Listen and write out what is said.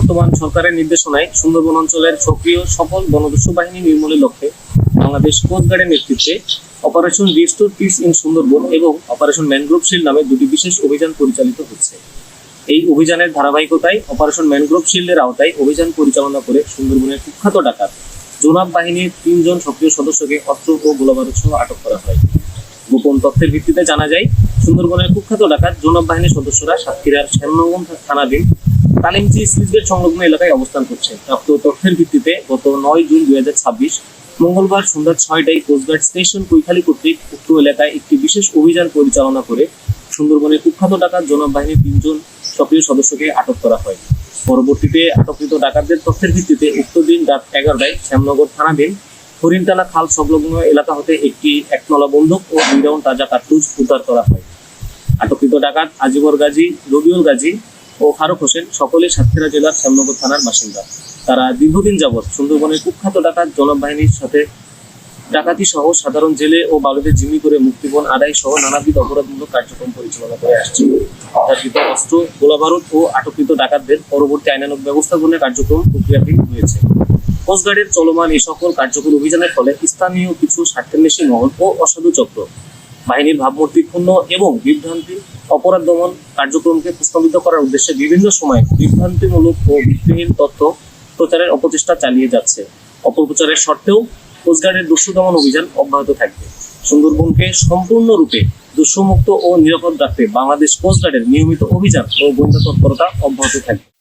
বর্তমান সরকারের নির্দেশনায় সুন্দরবন অঞ্চলের সক্রিয় সকল বনদস্যু বাহিনী নির্মূলের লক্ষ্যে বাংলাদেশ কোস্ট গার্ডের নেতৃত্বে operation restore piece in Sundarban এবং অপারেশন ম্যানগ্রোভ শিল্ড নামে দুটি বিশেষ অভিযান পরিচালিত হচ্ছে। এই অভিযানের ধারাবাহিকতায় অপারেশন ম্যানগ্রোভ শিল্ডের আওতায় অভিযান পরিচালনা করে সুন্দরবনের কুখ্যাত ডাকাত জোনাব বাহিনীর 3 জন সক্রিয় সদস্যকে অস্ত্র ও গোলাবারুদ সহ আটক করা হয়। গোপন তথ্যের ভিত্তিতে জানা যায়, সুন্দরবনের কুখ্যাত ডাকাত জোনাব বাহিনীর সদস্যরা সাতক্ষীরার শ্যামনগর থানাধীন কালিমচি স্লুইস গেট সংলগ্ন এলাকায় অবস্থান করছে। প্রাপ্ত তথ্যের ভিত্তিতে গত 9 জুন 2026 মঙ্গলবার সন্ধ্যা 6টায় কোস্টগার্ড স্টেশন কৈখালী কর্তৃক উক্ত এলাকায় একটি বিশেষ অভিযান পরিচালনা করে সুন্দরবনের কুখ্যাত ডাকাত জোনাব বাহিনীর 3 জন সক্রিয় সদস্যকে আটক করা হয়। পরবর্তীতে আটককৃত ডাকাতদের তথ্যের ভিত্তিতে উক্ত দিন রাত 11টায় শ্যামনগর থানাধীন হরিণটানা খাল সংলগ্ন এলাকা হতে একটি একনলা বন্দুক ও 2 রাউন্ড তাজা কার্তুজ উদ্ধার করা হয়। আটককৃত ডাকাত আজিবর গাজী, রবিউল গাজী ও ফারুক হোসেন সকলে সাতক্ষীরা জেলার শ্যামনগর থানার বাসিন্দা। তারা দীর্ঘদিন যাবৎ সুন্দরবনের কুখ্যাত ডাকাত জোনাব বাহিনীর সাথে ডাকাতি সহ সাধারণ জেলে ও বালুতে জিম্মি করে মুক্তিপণ আদায় সহ নানাবিধ অপরাধমূলক কার্যক্রম পরিচালনা করে আসছে। উদ্ধারকৃত অস্ত্র, গোলাবারুদ ও আটককৃত ডাকাতদের পরবর্তী আইনানুগ ব্যবস্থা গ্রহণের কার্যক্রম প্রক্রিয়াধীন রয়েছে। কোস্টগার্ডের চলমান এই সকল কার্যকর অভিযানের ফলে স্থানীয় কিছু স্বার্থান্বেষী মহল ও অসাধু চক্র বাহিনীর ভাবমূর্তি ক্ষুণ্ণ এবং বিভ্রান্তি অপরাধ দমন কার্যক্রমকে প্রশ্নবিদ্ধ করার উদ্দেশ্যে বিভিন্ন সময় বিভ্রান্তিমূলক ও ভিত্তিহীন তথ্য প্রচারের অপচেষ্টা চালিয়ে যাচ্ছে। অপপ্রচারের সত্ত্বেও কোস্টগার্ডের দস্যু দমন অভিযান অব্যাহত থাকবে। সুন্দরবনকে সম্পূর্ণরূপে দস্যুমুক্ত ও নিরাপদ রাখতে বাংলাদেশ কোস্টগার্ডের নিয়মিত অভিযান ও গোয়েন্দা তৎপরতা অব্যাহত থাকবে।